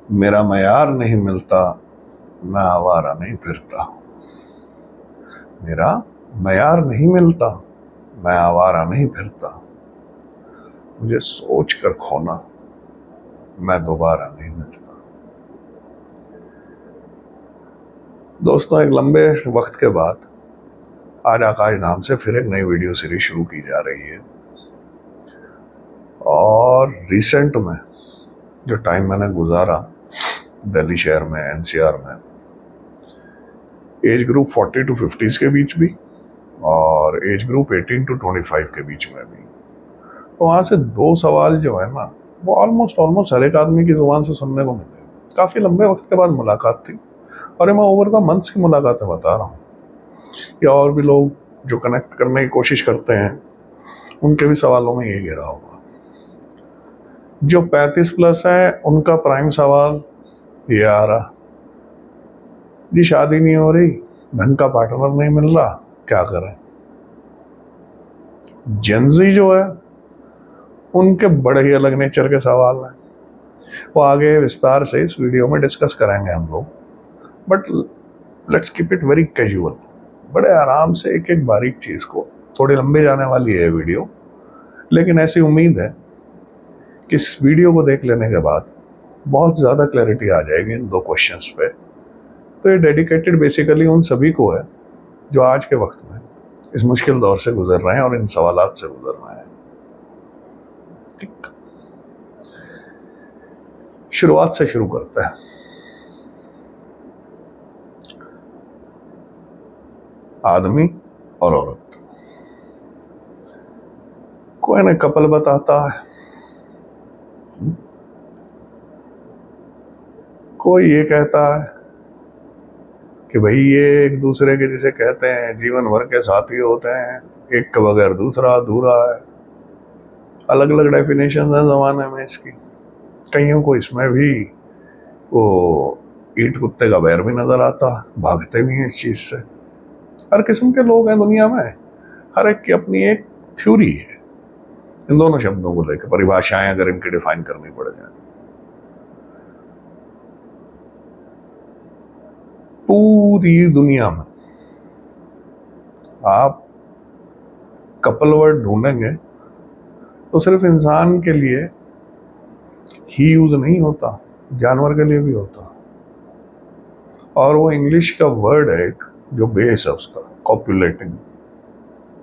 मेरा मयार नहीं मिलता, मैं आवारा नहीं फिरता। मेरा मयार नहीं मिलता, मैं आवारा नहीं फिरता। मुझे सोच कर खोना, मैं दोबारा नहीं मिलता। दोस्तों, एक लंबे वक्त के बाद आज आकाश नाम से फिर एक नई वीडियो सीरीज शुरू की जा रही है। और रिसेंट में जो टाइम मैंने गुजारा दिल्ली शहर में, एनसीआर में, एज ग्रुप 40 to 50 के बीच भी और एज ग्रुप 18 to 25 के बीच में भी, तो वहाँ से दो सवाल जो है ना, वो ऑलमोस्ट हर एक आदमी की जुबान से सुनने को मिले। काफ़ी लंबे वक्त के बाद मुलाकात थी और ये मैं ओवर द मंथ्स की मुलाकातें बता रहा हूँ, या और भी लोग जो कनेक्ट करने की कोशिश करते हैं उनके भी सवालों में ये घिरा होगा। जो 35+ है उनका प्राइम सवाल ये आ रहा, जी शादी नहीं हो रही, ढंग का पार्टनर नहीं मिल रहा, क्या करें। जेंजी जो है उनके बड़े ही अलग नेचर के सवाल हैं, वो आगे विस्तार से इस वीडियो में डिस्कस करेंगे हम लोग, but let's keep it very casual. बड़े आराम से एक एक बारीक चीज़ को, थोड़ी लंबी जाने वाली है वीडियो, लेकिन ऐसी उम्मीद है कि इस वीडियो को देख लेने के बाद बहुत ज़्यादा क्लैरिटी आ जाएगी इन दो क्वेश्चंस पे। तो ये डेडिकेटेड बेसिकली उन सभी को है जो आज के वक्त में इस मुश्किल दौर से गुजर रहे हैं और इन सवालात से गुजर रहे हैं। ठीक, शुरुआत से शुरू करते हैं। आदमी और औरत, कोई न कपल बताता है, कोई ये कहता है कि भाई ये एक दूसरे के जिसे कहते हैं जीवन भर के साथी होते हैं, एक के बगैर दूसरा अधूरा है। अलग अलग डेफिनेशन है ज़माने में इसकी। कईयों को इसमें भी वो ईंट कुत्ते का बैर भी नजर आता, भागते भी हैं इस चीज़ से। हर किस्म के लोग हैं दुनिया में, हर एक की अपनी एक थ्योरी है इन दोनों शब्दों को लेकर, परिभाषाएं अगर इनकी डिफाइन करनी पड़ जाए। पूरी दुनिया में आप कपल वर्ड ढूंढेंगे तो सिर्फ इंसान के लिए ही यूज नहीं होता, जानवर के लिए भी होता। और वो इंग्लिश का वर्ड है एक जो बेस है उसका, कॉपुलेटिंग,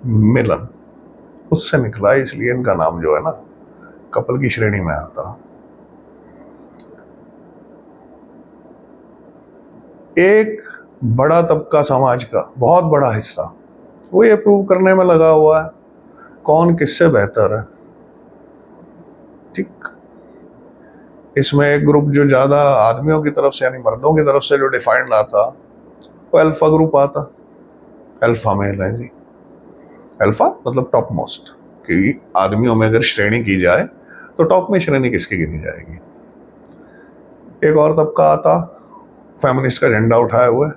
मिलन, उससे निकला है, इसलिए इनका नाम जो है ना कपल की श्रेणी में आता। एक बड़ा तबका समाज का बहुत बड़ा हिस्सा वो ये प्रूव करने में लगा हुआ है कौन किससे बेहतर है। ठीक, इसमें एक ग्रुप जो ज्यादा आदमियों की तरफ से यानी मर्दों की तरफ से जो डिफाइंड आता वो अल्फा ग्रुप आता। अल्फा मेल है जी, अल्फा मतलब टॉप मोस्ट, कि आदमियों में अगर श्रेणी की जाए तो टॉप में श्रेणी किसकी गिनी जाएगी। एक और तबका आता फेमिनिस्ट का झंडा उठाए हुए,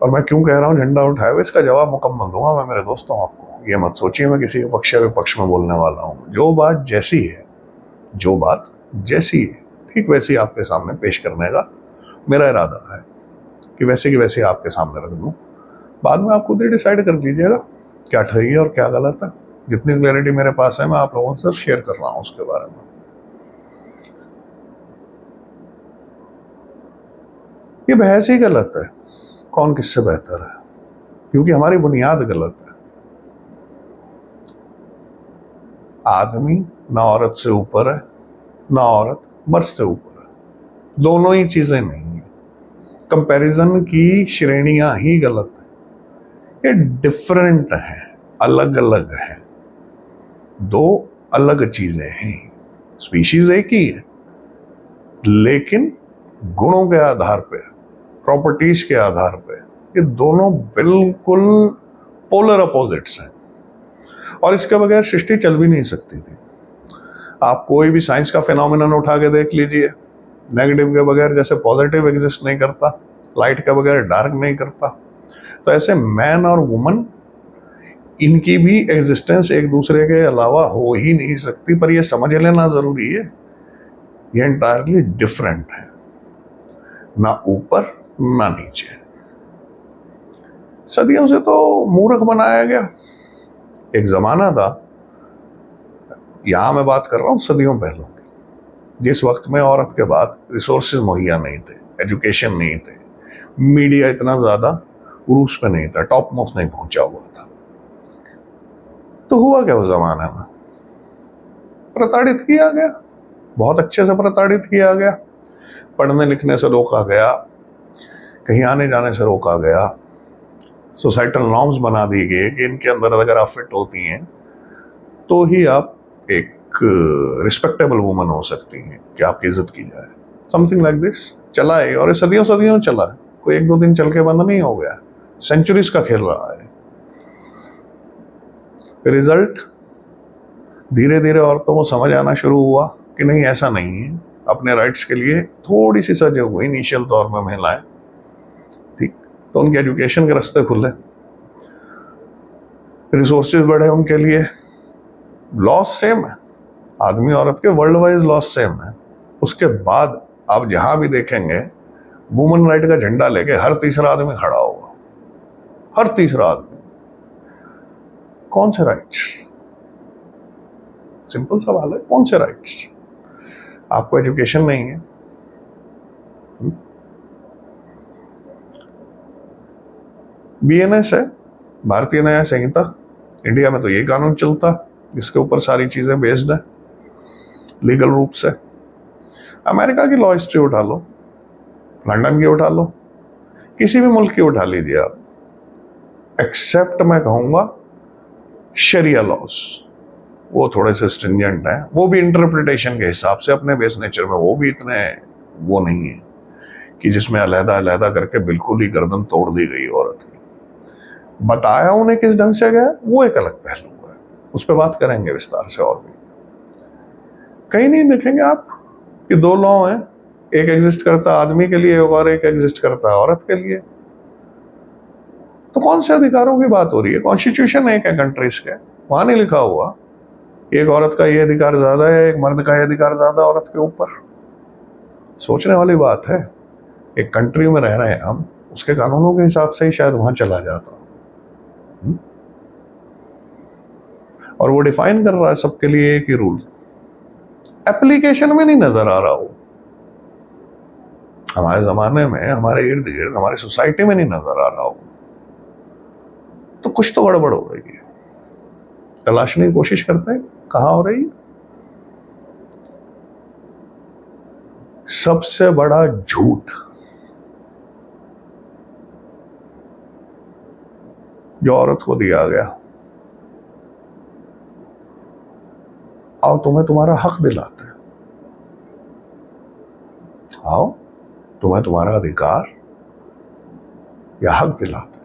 और मैं क्यों कह रहा हूँ झंडा उठाए हुए इसका जवाब मुकम्मल दूंगा मैं मेरे दोस्तों आपको। ये मत सोचिए मैं किसी पक्ष या विपक्ष में बोलने वाला हूँ। जो बात जैसी है, जो बात जैसी है ठीक वैसी आपके सामने पेश करने का मेरा इरादा है कि वैसे की वैसे आपके सामने रख दूं। बाद में आप खुद ही डिसाइड कर लीजिएगा क्या सही है और क्या गलत है। जितनी क्लैरिटी मेरे पास है मैं आप लोगों से शेयर कर रहा हूँ उसके बारे में। ये बहस ही गलत है कौन किससे बेहतर है, क्योंकि हमारी बुनियाद गलत है। आदमी ना औरत से ऊपर है, ना औरत मर्द से ऊपर है, दोनों ही चीजें नहीं है। कंपैरिजन की श्रेणियां ही गलत है। ये डिफरेंट है, अलग अलग है, दो अलग चीजें हैं। स्पीशीज एक ही है लेकिन गुणों के आधार पे, प्रॉपर्टीज के आधार पे ये दोनों बिल्कुल पोलर अपोजिट्स हैं और इसके बगैर सृष्टि चल भी नहीं सकती थी। आप कोई भी साइंस का फिनोमिनन उठा के देख लीजिए, नेगेटिव के बगैर जैसे पॉजिटिव एग्जिस्ट नहीं करता, लाइट के बगैर डार्क नहीं करता, तो ऐसे मैन और वुमन इनकी भी एग्जिस्टेंस एक दूसरे के अलावा हो ही नहीं सकती। पर यह समझ लेना जरूरी है ये एंटायरली डिफरेंट है, ना ऊपर ना नीचे। सदियों से तो मूर्ख बनाया गया। एक जमाना था, यहां मैं बात कर रहा हूं सदियों पहले की, जिस वक्त में औरत के बाद रिसोर्सेज मुहैया नहीं थे, एजुकेशन नहीं थे, मीडिया इतना ज्यादा उरूज पे नहीं था, टॉप मोस्ट नहीं पहुंचा हुआ था। तो हुआ क्या उस जमाने में? प्रताड़ित किया गया, बहुत अच्छे से प्रताड़ित किया गया। पढ़ने लिखने से रोका गया, कहीं आने जाने से रोका गया, सोसाइटल नॉर्म्स बना दिए गए कि इनके अंदर अगर आप फिट होती हैं तो ही आप एक रिस्पेक्टेबल वुमन हो सकती हैं, कि आपकी इज्जत की जाए। समथिंग लाइक दिस चला है, और ये सदियों सदियों चला है, कोई एक दो दिन चल के बंद नहीं हो गया, सेंचुरीज का खेल रहा है। रिजल्ट धीरे धीरे औरतों को समझ आना शुरू हुआ कि नहीं, ऐसा नहीं है। अपने राइट्स के लिए थोड़ी सी सजग हुई इनिशियल तौर में महिलाएं, ठीक, तो उनके एजुकेशन के रास्ते खुले, रिसोर्सेज बढ़े उनके लिए। लॉस सेम है, आदमी औरत के वर्ल्ड वाइज लॉस सेम है। उसके बाद आप जहां भी देखेंगे वुमेन राइट का झंडा लेके हर तीसरा आदमी खड़ा होगा, हर तीसरा आदमी। कौन से राइट्स? सिंपल सवाल है, कौन से राइट्स? आपको एजुकेशन नहीं है, बीएनएस है, भारतीय न्याय संहिता, इंडिया में तो ये कानून चलता, जिसके ऊपर सारी चीजें बेस्ड है लीगल रूप से। अमेरिका की लॉ हिस्ट्री उठा लो, लंदन की उठा लो, किसी भी मुल्क की उठा लीजिए आप, एक्सेप्ट मैं कहूंगा शरिया लॉस, वो थोड़े से स्ट्रिंजेंट हैं, वो भी इंटरप्रिटेशन के हिसाब से अपने बेस नेचर में वो भी इतने वो नहीं है कि जिसमें अलहदा अलहदा करके बिल्कुल ही गर्दन तोड़ दी गई औरत की। बताया उन्हें किस ढंग से गया, वो एक अलग पहलू है, उस पर बात करेंगे विस्तार से। और भी कहीं नहीं देखेंगे आप कि दो लॉ हैं, एक एग्जिस्ट करता आदमी के लिए और एक एग्जिस्ट करता औरत के लिए। तो कौन से अधिकारों की बात हो रही है? कॉन्स्टिट्यूशन एक है कंट्रीज के, वहां नहीं लिखा हुआ एक औरत का ये अधिकार ज्यादा है, एक मर्द का ये अधिकार ज्यादा औरत के ऊपर। सोचने वाली बात है। एक कंट्री में रह रहे हैं हम, उसके कानूनों के हिसाब से ही शायद वहां चला जाता, और वो डिफाइन कर रहा है सबके लिए एक ही रूल, एप्लीकेशन में नहीं नजर आ रहा हो। हमारे जमाने में, हमारे इर्द गिर्द, हमारी सोसाइटी में नहीं नजर आ रहा हो, तो कुछ तो गड़बड़ हो रही है। तलाशने की कोशिश करते हैं कहां हो रही है। सबसे बड़ा झूठ जो औरत को दिया गया, आओ तुम्हें तुम्हारा हक दिलाते हैं, आओ तुम्हें तुम्हारा अधिकार या हक दिलाते हैं।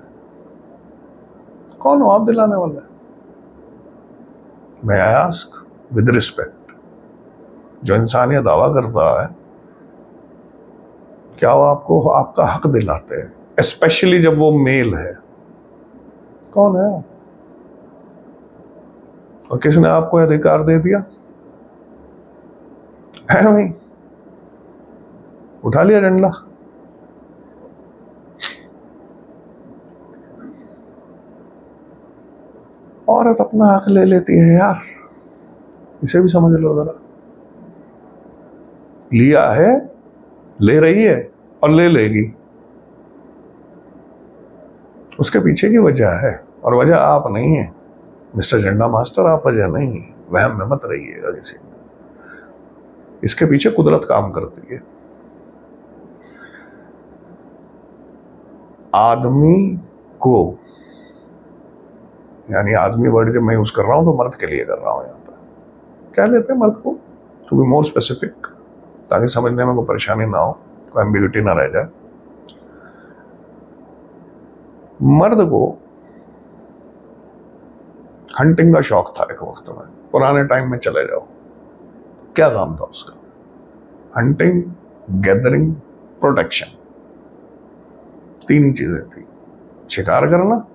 कौन हो आप दिलाने वाले? मैं आस्क विद रिस्पेक्ट, जो इंसान ये दावा करता है, क्या वो आपको आपका हक दिलाते हैं, स्पेशली जब वो मेल है? कौन है? और किसने आपको अधिकार दे दिया है? वही उठा लिया डंडा। औरत अपना हक ले लेती है यार, इसे भी समझ लो जरा। लिया है, ले रही है और ले लेगी। उसके पीछे की वजह है, और वजह आप नहीं है मिस्टर झंडा मास्टर, आप वजह नहीं है। वहम में मत रहिएगा किसी में, इसके पीछे कुदरत काम करती है। आदमी को, यानी आदमी वर्ड जब मैं यूज कर रहा हूं तो मर्द के लिए कर रहा हूं, यहां पर क्या लेते हैं मर्द को, टू बी मोर स्पेसिफिक, ताकि समझने में कोई परेशानी ना हो, कोई एम्बिग्युइटी ना रह जाए। मर्द को हंटिंग का शौक था एक वक्त में, पुराने टाइम में चले जाओ, क्या काम था उसका? हंटिंग, गैदरिंग, प्रोटेक्शन, तीन ही चीजें थी। शिकार करना,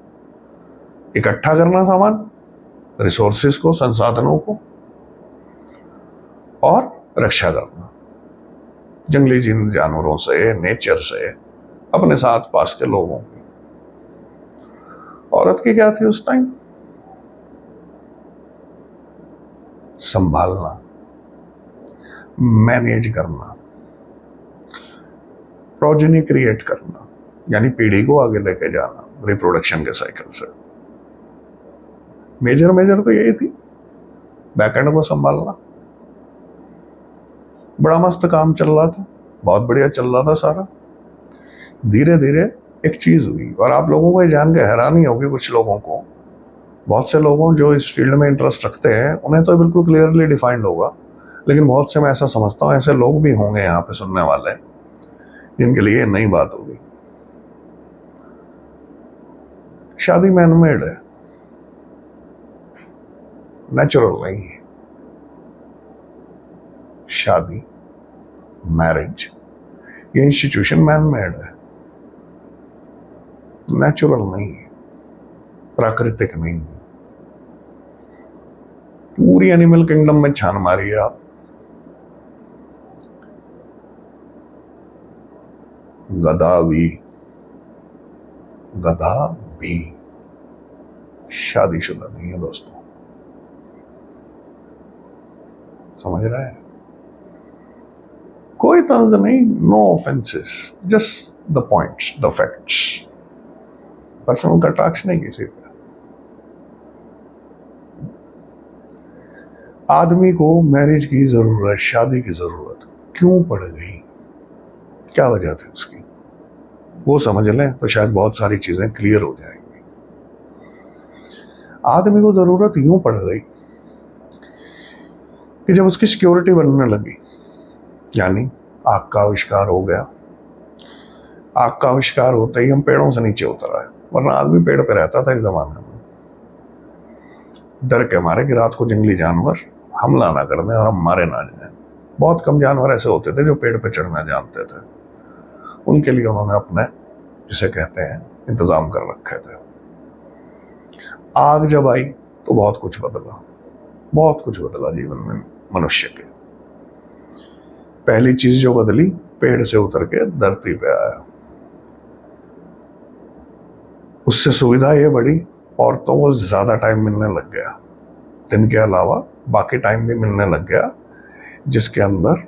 इकट्ठा करना सामान, रिसोर्सेज को, संसाधनों को, और रक्षा करना। जंगली जानवरों से, नेचर से, अपने साथ पास के लोगों की। औरत की क्या थी उस टाइम? संभालना, मैनेज करना, प्रोजेनी क्रिएट करना, यानी पीढ़ी को आगे लेके जाना रिप्रोडक्शन के साइकिल से। मेजर तो यही थी, बैकएंड को संभालना। बड़ा मस्त काम चल रहा था, बहुत बढ़िया चल रहा था सारा। धीरे धीरे एक चीज हुई, और आप लोगों को ये जान के हैरानी होगी, कुछ लोगों को, बहुत से लोगों जो इस फील्ड में इंटरेस्ट रखते हैं उन्हें तो बिल्कुल क्लियरली डिफाइंड होगा, लेकिन बहुत से मैं ऐसा समझता हूँ ऐसे लोग भी होंगे यहाँ पे सुनने वाले जिनके लिए नई बात होगी। शादी मैनमेड है, नेचुरल नहीं है। शादी, मैरिज, ये इंस्टीट्यूशन मैनमेड है, नेचुरल नहीं है, प्राकृतिक नहीं है। पूरी एनिमल किंगडम में छान मारिए आप, गधा भी शादीशुदा नहीं है दोस्तों, समझ रहे हैं? कोई तंज नहीं, no offences, just the points, the facts. Personal कटाक्ष नहीं किसी पे। आदमी को मैरिज की जरूरत, शादी की जरूरत क्यों पड़ गई, क्या वजह थी उसकी, वो समझ लें तो शायद बहुत सारी चीजें क्लियर हो जाएंगी। आदमी को जरूरत यूं पड़ गई कि जब उसकी सिक्योरिटी बनने लगी, यानी आग का आविष्कार हो गया। आग का आविष्कार होते ही हम पेड़ों से नीचे उतर आए, वरना आदमी पेड़ पे रहता था एक जमाने में, डर के मारे कि रात को जंगली जानवर हमला ना कर दें और हम मारे ना जाए। बहुत कम जानवर ऐसे होते थे जो पेड़ पे चढ़ना जानते थे, उनके लिए उन्होंने अपने, जिसे कहते हैं, इंतजाम कर रखे थे। आग जब आई तो बहुत कुछ बदला जीवन में मनुष्य के। पहली चीज जो बदली, पेड़ से उतर के धरती पे आया। उससे सुविधा ये बढ़ी, औरतों को ज्यादा टाइम मिलने लग गया, दिन के अलावा बाकी टाइम भी मिलने लग गया, जिसके अंदर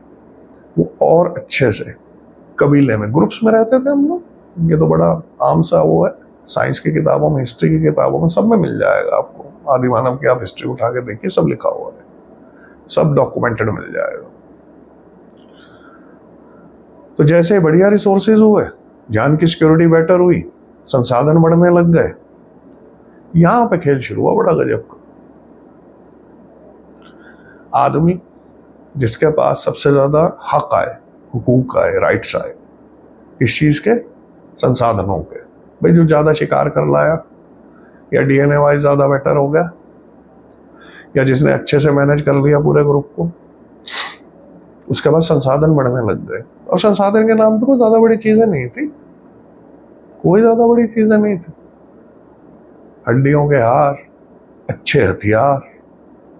वो और अच्छे से कबीले में, ग्रुप्स में रहते थे हम लोग। ये तो बड़ा आम सा वो है, साइंस की किताबों में, हिस्ट्री की किताबों में, सब में मिल जाएगा आपको। आदि मानव की आप हिस्ट्री उठा के देखिए, सब लिखा हुआ है, सब डॉक्यूमेंटेड मिल जाएगा। तो जैसे बढ़िया रिसोर्सेज हुए, जान की सिक्योरिटी बेटर हुई, संसाधन बढ़ने लग गए, यहां पे खेल शुरू हुआ बड़ा गजब का। आदमी जिसके पास सबसे ज्यादा हक आए, हुकूक आए, राइट्स आए, इस चीज के, संसाधनों के, भाई जो ज्यादा शिकार कर लाया, या डीएनए वाइज ज्यादा बेटर हो गया, या जिसने अच्छे से मैनेज कर लिया पूरे ग्रुप को, उसके बाद संसाधन बढ़ने लग गए। और संसाधन के नाम पे कोई ज्यादा बड़ी चीजें नहीं थी, हड्डियों के हार, अच्छे हथियार,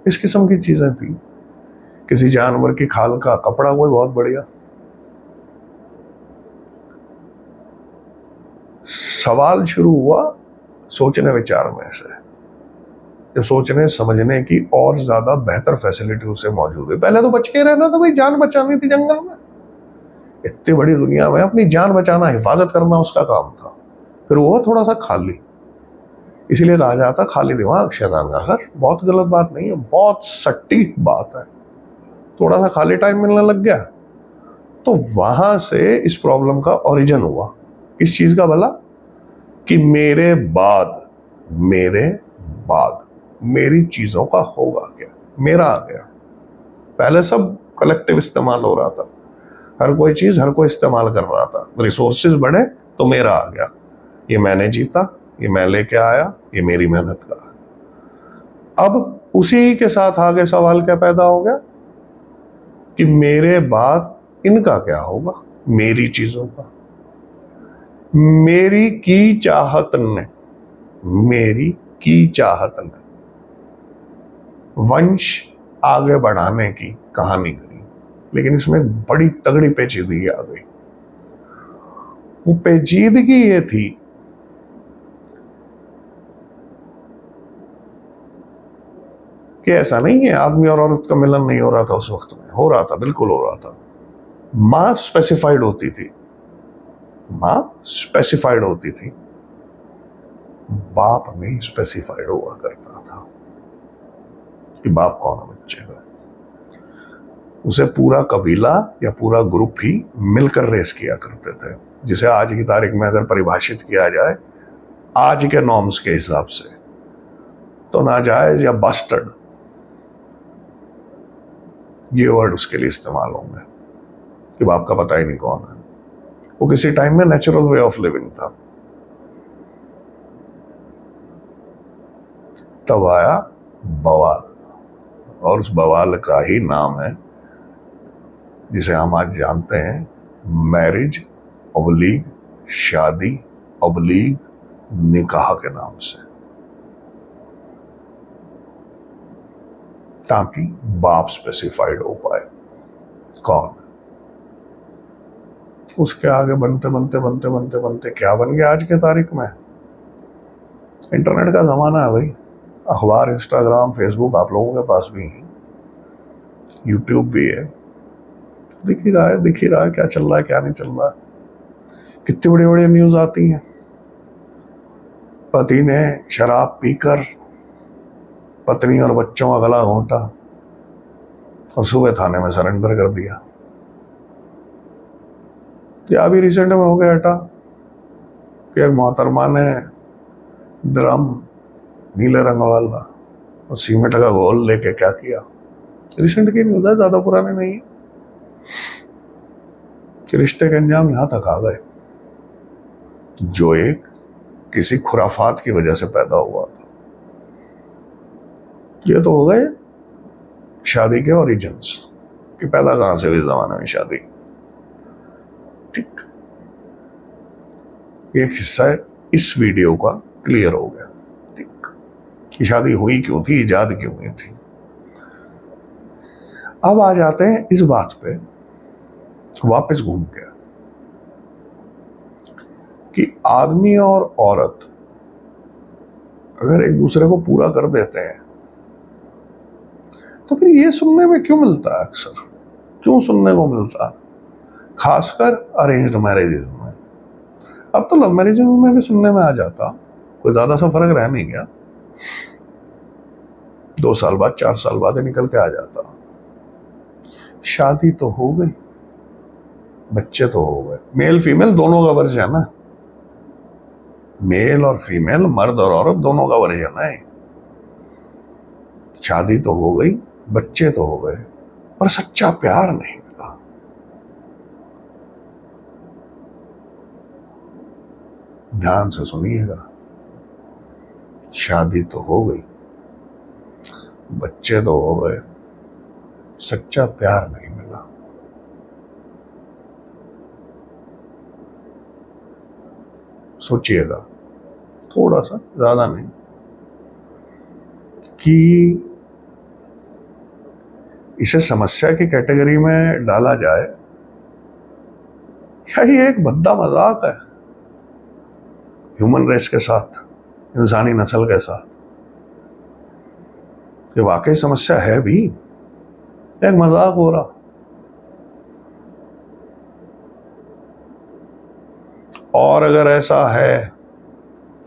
इस किस्म की चीजें थी। किसी जानवर की खाल का कपड़ा कोई बहुत बढ़िया। सवाल शुरू हुआ सोचने विचार में से, जब सोचने समझने की और ज्यादा बेहतर फैसिलिटी उसे मौजूद है। पहले तो बच के रहना था भाई, जान बचानी थी जंगल में। इतनी बड़ी दुनिया में अपनी जान बचाना, हिफाजत करना उसका काम था। फिर वो थोड़ा सा खाली, इसीलिए कहा जाता खाली दिमाग शैतान का घर। बहुत गलत बात नहीं है, बहुत सटीक बात है। थोड़ा सा खाली टाइम मिलने लग गया, तो वहां से इस प्रॉब्लम का ओरिजिन हुआ। इस चीज का भला कि मेरे बाद मेरी चीजों का होगा क्या, मेरा आ गया। पहले सब कलेक्टिव इस्तेमाल हो रहा था, हर कोई चीज हर कोई इस्तेमाल कर रहा था, रिसोर्सेज बढ़े तो मेरा आ गया, ये मैंने जीता, ये मैं लेके आया, ये मेरी मेहनत का है। अब उसी के साथ आगे सवाल क्या पैदा हो गया कि मेरे बाद इनका क्या होगा, मेरी चीजों का। मेरी की चाहत ने वंश आगे बढ़ाने की कहानी करी। लेकिन इसमें बड़ी तगड़ी पेचीदगी आ गई। वो पेचीदगी ये थी कि ऐसा नहीं है आदमी और औरत का मिलन नहीं हो रहा था उस वक्त में, हो रहा था, बिल्कुल हो रहा था। मां स्पेसिफाइड होती थी, मां स्पेसिफाइड होती थी, बाप नहीं स्पेसिफाइड हुआ करता था कि बाप कौन है बच्चे का। उसे पूरा कबीला या पूरा ग्रुप ही मिलकर रेस किया करते थे, जिसे आज की तारीख में अगर परिभाषित किया जाए आज के नॉर्म्स के हिसाब से तो नाजायज या बास्टर्ड, ये वर्ड उसके लिए इस्तेमाल होंगे कि बाप का पता ही नहीं कौन है। वो किसी टाइम में नेचुरल वे ऑफ लिविंग था। तब आया बवाल, और उस बवाल का ही नाम है जिसे हम आज जानते हैं मैरिज ऑब्लिग शादी ऑब्लिग निकाह के नाम से, ताकि बाप स्पेसिफाइड हो पाए कौन है। उसके आगे बनते बनते बनते बनते बनते क्या बन गया आज के तारीख में? इंटरनेट का जमाना है भाई, अखबार इंस्टाग्राम फेसबुक आप लोगों के पास भी है, यूट्यूब भी है, दिख ही रहा है क्या चल रहा है क्या नहीं चल रहा है। कितनी बड़ी बड़ी न्यूज आती हैं, पति ने शराब पीकर पत्नी और बच्चों का गला घोंटा और सुबह थाने में सरेंडर कर दिया। या अभी रिसेंट में हो गया हटा कि एक मोहतरमा ने ड्रम नीले रंग वाला और सीमेंट का घोल लेके क्या किया, रिसेंट की न्यूज है, ज्यादा पुराने नहीं है। रिश्ते के अंजाम यहां तक आ गए जो एक किसी खुराफात की वजह से पैदा हुआ था। ये तो हो गए शादी के ओरिजिन्स कि पैदा कहां से हुई जमाने में शादी। ठीक, एक हिस्सा इस वीडियो का क्लियर हो गया, ठीक, कि शादी हुई क्यों थी, इजाद क्यों हुई थी। अब आ जाते हैं इस बात पे वापस घूम के कि आदमी और औरत अगर एक दूसरे को पूरा कर देते हैं तो फिर ये सुनने में क्यों मिलता है, अक्सर क्यों सुनने को मिलता है, खासकर अरेंज्ड मैरिजेज में। अब तो लव मैरिजेज में भी सुनने में आ जाता, कोई ज्यादा सा फर्क रह नहीं गया, 2 साल बाद 4 साल बाद निकल के आ जाता। शादी तो हो गई, बच्चे तो हो गए, मेल फीमेल दोनों का वर्जन है ना, मेल और फीमेल, मर्द और औरत दोनों का वर्जन है। शादी तो हो गई, बच्चे तो हो गए, पर सच्चा प्यार नहीं मिला। ध्यान से सुनिएगा, शादी तो हो गई, बच्चे तो हो गए, सच्चा प्यार नहीं मिला। सोचिएगा थोड़ा सा, ज्यादा नहीं, कि इसे समस्या की कैटेगरी में डाला जाए या ये एक भद्दा मजाक है ह्यूमन रेस के साथ, इंसानी नस्ल के साथ। ये वाकई समस्या है भी, एक मजाक हो रहा। और अगर ऐसा है,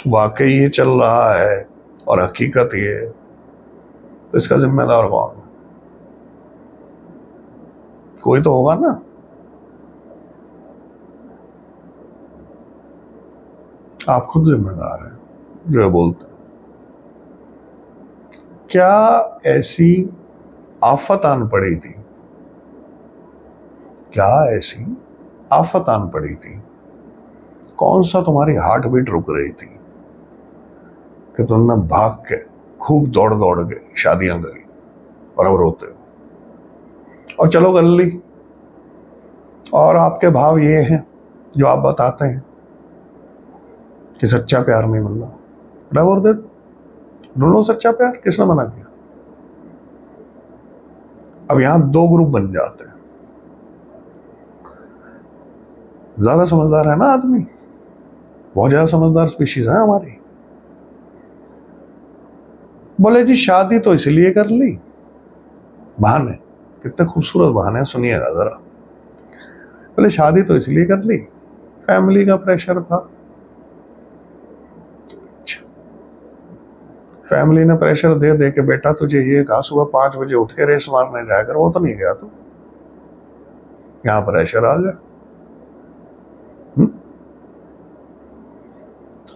वाकई ये चल रहा है और हकीकत ये है, तो इसका जिम्मेदार कौन है? कोई तो होगा ना। आप खुद जिम्मेदार हैं जो बोलते हैं। क्या ऐसी आफत आन पड़ी थी, क्या ऐसी आफत आन पड़ी थी, कौन सा तुम्हारी हार्ट बीट रुक रही थी कि तुमने भाग के खूब दौड़ दौड़ के शादियां करी और अब रोते हो? और चलो कर ली, और आपके भाव ये हैं जो आप बताते हैं कि सच्चा प्यार नहीं मिल रहा, डावर दे, ढूंढो सच्चा प्यार। किसने मना किया? अब यहां 2 ग्रुप बन जाते हैं, ज्यादा समझदार है ना आदमी, बहुत ज्यादा समझदार स्पीशीज है हमारी। बोले जी शादी तो इसलिए कर ली, बहाने, कितने खूबसूरत बहाने, सुनिएगा जरा। बोले शादी तो इसलिए कर ली, फैमिली का प्रेशर था। फैमिली ने प्रेशर दे दे के बेटा तुझे ये कहा सुबह 5 बजे उठ के रेस मारने जाया कर, वो तो नहीं गया तू, यहां प्रेशर आ गया।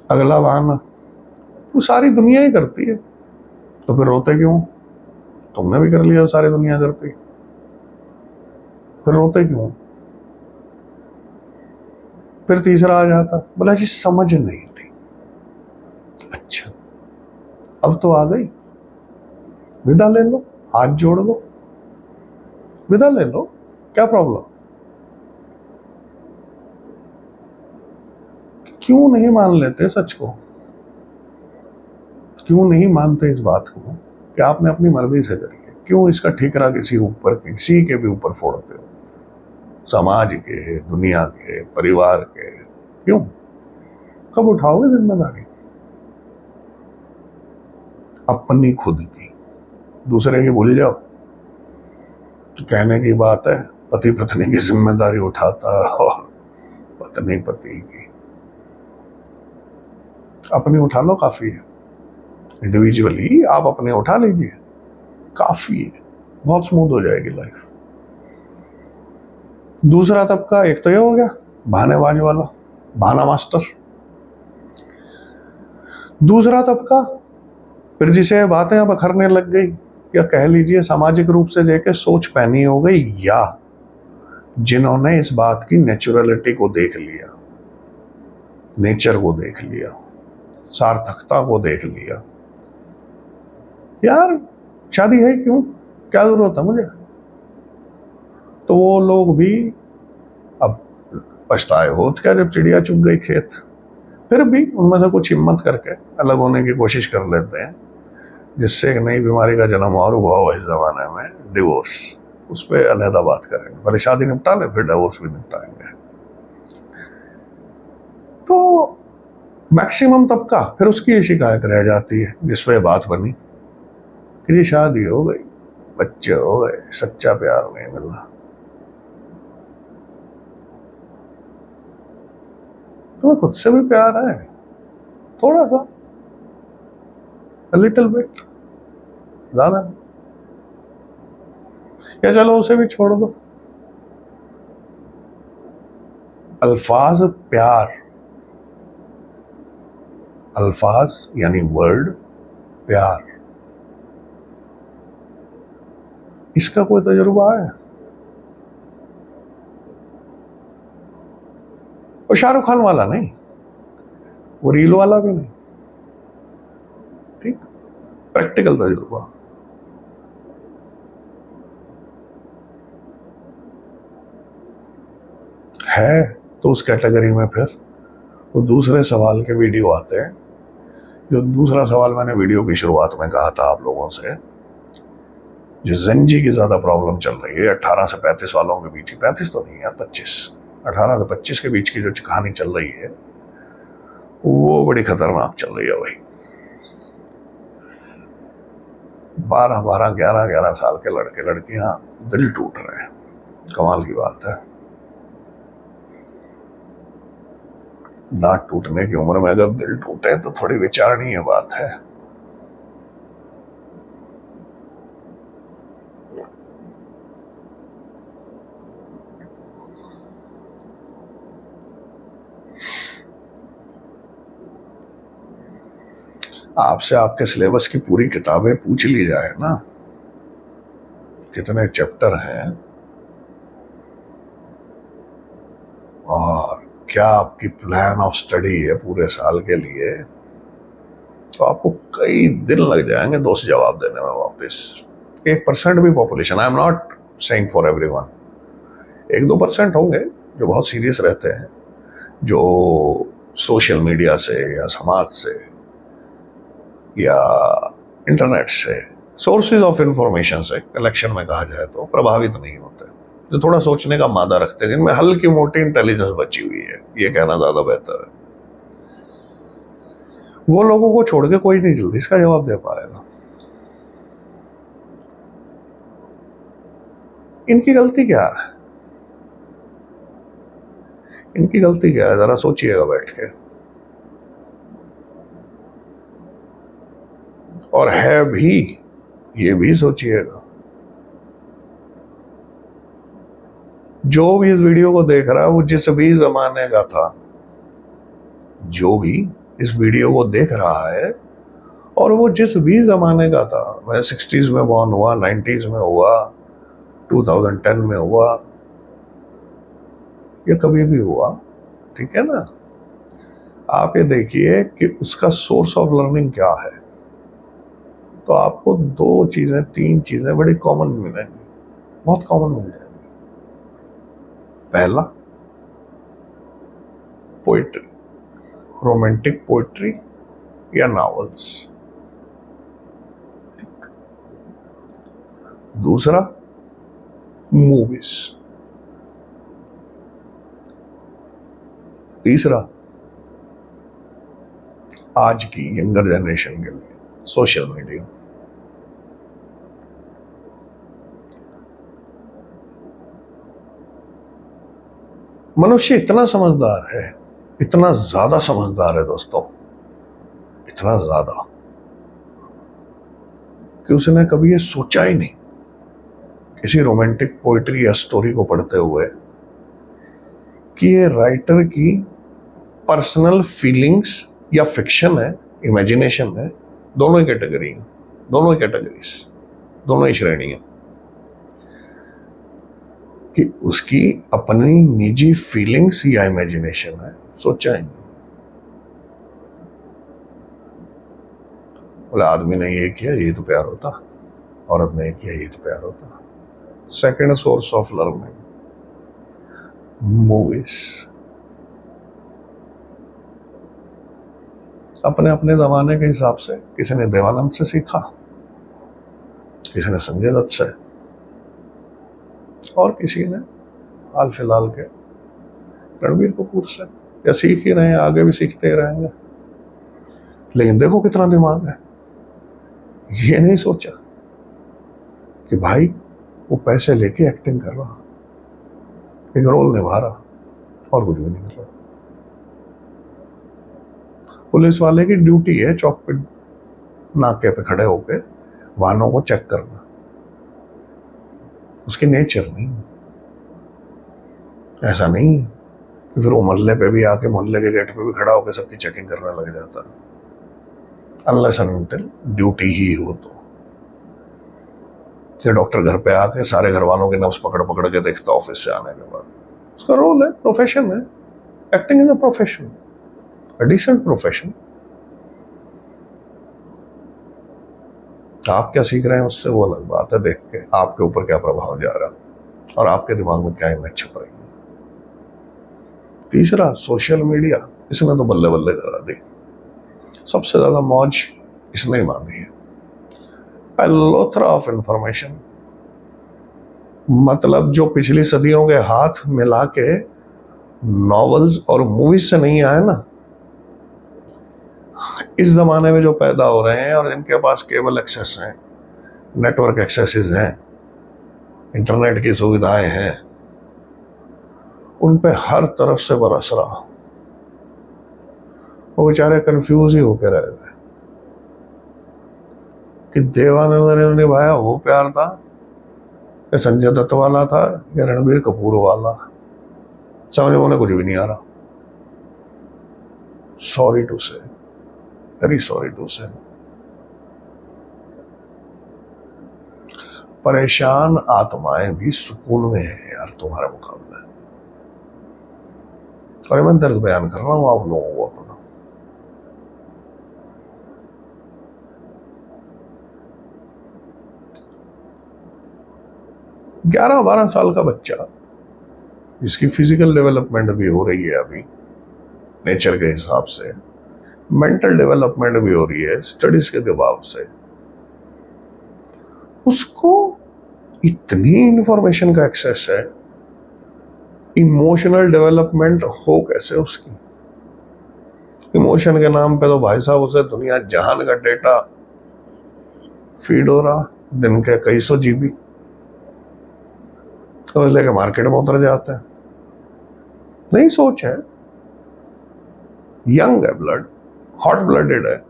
अगला बहाना, वो सारी दुनिया ही करती है तो फिर रोते क्यों? तुमने भी कर लिया, सारी दुनिया करती, फिर रोते क्यों? फिर तीसरा आ जाता, बोला जी समझ नहीं थी। अच्छा, अब तो आ गई, विदा ले लो, हाथ जोड़ लो, विदा ले लो, क्या प्रॉब्लम? क्यों नहीं मान लेते सच को? क्यों नहीं मानते इस बात को कि आपने अपनी मर्जी से करी है? क्यों इसका ठिकरा किसी ऊपर, किसी के भी ऊपर फोड़ते हो? समाज के, दुनिया के, परिवार के, क्यों? कब उठाओगे जिम्मेदारी अपनी खुद की? दूसरे की भूल जाओ। कहने की बात है पति पत्नी की जिम्मेदारी उठाता और पत्नी पति की, अपनी उठा लो, काफी है। इंडिविजुअली आप अपने उठा लीजिए, काफी है, बहुत स्मूथ हो जाएगी लाइफ। दूसरा तबका, एक तो ये हो गया बहानेबाज वाला, बहाना मास्टर। दूसरा तबका फिर जिसे बातें अब अखरने लग गई, या कह लीजिए सामाजिक रूप से देखे सोच पैनी हो गई, या जिन्होंने इस बात की नेचुरलिटी को देख लिया, नेचर को देख लिया, सार्थकता को देख लिया, यार शादी है क्यों, क्या जरूरत है मुझे, तो वो लोग भी अब पछताए होत क्या जब चिड़िया चुग गई खेत। फिर भी उनमें से कुछ हिम्मत करके अलग होने की कोशिश कर लेते हैं, जिससे एक नई बीमारी का जन्म और हुआ हो इस जमाने में, डिवोर्स। उस पर अलहदा बात करेंगे, पहले शादी निपटा ले फिर डिवोर्स भी निपटाएंगे। तो मैक्सिमम तबका फिर उसकी शिकायत रह जाती है जिस पे बात बनी कि जी शादी हो गई, बच्चे हो गए, सच्चा प्यार नहीं मिला। तुम्हें खुद से भी प्यार है थोड़ा सा, लिटिल बिट, ज्यादा, या चलो उसे भी छोड़ दो। अल्फाज प्यार, अल्फाज यानी वर्ड प्यार, इसका कोई तजुर्बा है? वो शाहरुख खान वाला नहीं, वो रील वाला भी नहीं, ठीक, प्रैक्टिकल तजुर्बा। है तो उस कैटेगरी में फिर वो दूसरे सवाल के वीडियो आते हैं। जो दूसरा सवाल मैंने वीडियो की शुरुआत में कहा था आप लोगों से, जो ज़ेंजी की ज्यादा प्रॉब्लम चल रही है 18 से 35 वालों के बीच, 35 तो नहीं है, 25, 18 से 25 के बीच की जो कहानी चल रही है वो बड़ी खतरनाक चल रही है भाई। 12-12, 11-11 साल के लड़के लड़कियां दिल टूट रहे हैं, कमाल की बात है। दांत टूटने की उम्र में अगर दिल टूटे तो थोड़ी विचारणीय बात है। आपसे आपके सिलेबस की पूरी किताबें पूछ ली जाए ना, कितने चैप्टर हैं और क्या आपकी प्लान ऑफ स्टडी है पूरे साल के लिए, तो आपको कई दिन लग जाएंगे दोस्त जवाब देने में वापस। 1% भी population, I am not saying for everyone, 1-2% होंगे जो बहुत सीरियस रहते हैं, जो सोशल मीडिया से या समाज से या इंटरनेट से, सोर्सेज ऑफ इंफॉर्मेशन से, कलेक्शन में कहा जाए तो प्रभावित नहीं होते। जो थोड़ा सोचने का मादा रखते हैं, जिनमें हल्की मोटी इंटेलिजेंस बची हुई है, ये कहना ज्यादा बेहतर है। वो लोगों को छोड़ के कोई नहीं जल्दी इसका जवाब दे पाएगा। इनकी गलती क्या है? इनकी गलती क्या है, जरा सोचिएगा बैठ के। और है भी, ये भी सोचिएगा। जो भी इस वीडियो को देख रहा है वो जिस भी जमाने का था, जो भी इस वीडियो को देख रहा है और वो जिस भी जमाने का था, मैं 60s में बॉर्न हुआ, 90s में हुआ, 2010 में हुआ, ये कभी भी हुआ, ठीक है ना। आप ये देखिए कि उसका सोर्स ऑफ लर्निंग क्या है, तो आपको 2 चीजें 3 चीजें बड़ी कॉमन मिलेंगी, बहुत कॉमन मिल जाएंगी। पहला, पोइट्री, रोमांटिक पोइट्री या नॉवेल्स। दूसरा, मूवीज। तीसरा, आज की यंगर जनरेशन के लिए सोशल मीडिया। मनुष्य इतना समझदार है, इतना ज्यादा समझदार है दोस्तों, इतना ज्यादा कि उसने कभी ये सोचा ही नहीं किसी रोमांटिक पोइट्री या स्टोरी को पढ़ते हुए कि ये राइटर की पर्सनल फीलिंग्स या फिक्शन है, इमेजिनेशन है। दोनों ही कैटेगरी हैं, दोनों ही कैटेगरीज, दोनों ही श्रेणियां, कि उसकी अपनी निजी फीलिंग्स या इमेजिनेशन है। सोचा ही नहीं। बोले आदमी ने ये किया ये तो प्यार होता, औरत ने ये किया ये तो प्यार होता। Second source of learning, movies. अपने अपने जमाने के हिसाब से किसी ने देवानंद से सीखा, किसी ने संजय दत्त से, और किसी ने हाल फिलहाल के रणबीर कपूर से। या सीख ही रहे हैं, आगे भी सीखते ही रहेंगे। लेकिन देखो कितना दिमाग है। ये नहीं सोचा कि भाई वो पैसे लेके एक्टिंग कर रहा, एक रोल निभा रहा और कुछ भी नहीं कर रहा। पुलिस वाले की ड्यूटी है चौक पे नाके पे खड़े होके वाहनों को चेक करना, उसकी नेचर नहीं। ऐसा नहीं कि फिर वो मोहल्ले पे भी आके, मोहल्ले के गेट पे भी खड़ा होकर सबकी चेकिंग करने लग जाता है। अनलेस एंड अनटिल ड्यूटी ही हो तो। ये डॉक्टर घर पे आके सारे घर वालों की नब्ज पकड़ पकड़ के देखता ऑफिस से आने के बाद, उसका रोल है, प्रोफेशन है। Acting is a profession, a decent profession. आप क्या सीख रहे हैं उससे वो अलग बात है, देख के आपके ऊपर क्या प्रभाव जा रहा और आपके दिमाग में क्या इमेज छप रही है। तीसरा, सोशल मीडिया। इसने तो बल्ले बल्ले करा दी, सबसे ज्यादा मौज इसने ही बांधी है। पैलोथरा ऑफ इंफॉर्मेशन, मतलब जो पिछली सदियों के हाथ मिला के नॉवेल्स और मूवीज से नहीं आए ना, इस जमाने में जो पैदा हो रहे हैं और जिनके पास केबल एक्सेस है, नेटवर्क एक्सेसेस हैं, इंटरनेट की सुविधाएं हैं, उन पे हर तरफ से बरस रहा। वो बेचारे कंफ्यूज ही होकर रह गए कि देवानंद ने निभाया वो प्यार था या संजय दत्त वाला था या रणबीर कपूर वाला। समझ में उन्हें कुछ भी नहीं आ रहा। सॉरी टू से, वेरी सॉरी टू से। परेशान आत्माएं भी सुकून में है यार तुम्हारे मुकाबले। और मैं दर्द बयान कर रहा हूं आप लोगों को अपना। 11-12 साल का बच्चा जिसकी फिजिकल डेवलपमेंट भी हो रही है अभी नेचर के हिसाब से, मेंटल डेवलपमेंट भी हो रही है स्टडीज के दबाव से, उसको इतनी इंफॉर्मेशन का एक्सेस है, इमोशनल डेवलपमेंट हो कैसे उसकी? इमोशन के नाम पे तो भाई साहब उसे दुनिया जहान का डेटा फीड हो रहा, दिन के कई सौ जीबी, तो लेके मार्केट में उतर जाते हैं। नहीं सोच है, यंग है ब्लड, हॉट ब्लडेड है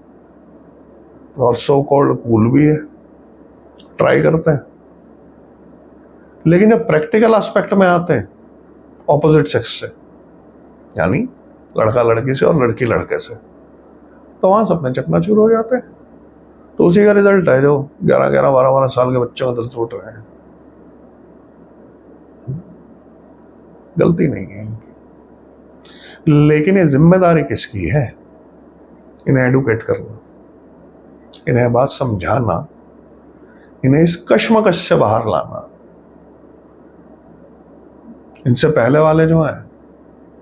और सो कॉल्ड कूल भी है, ट्राई करते हैं। लेकिन जब प्रैक्टिकल एस्पेक्ट में आते हैं ऑपोजिट सेक्स से, यानी लड़का लड़की से और लड़की लड़के से, तो वहां सपने चकनाचूर हो जाते हैं। तो उसी का रिजल्ट है जो 11-11, 12-12 साल के बच्चों का दिल टूट रहे हैं। गलती नहीं है इनकी, लेकिन ये जिम्मेदारी किसकी है? इन्हें एडुकेट करना, इन्हें बात समझाना, इन्हें इस कश्मकश से बाहर लाना। इनसे पहले वाले जो हैं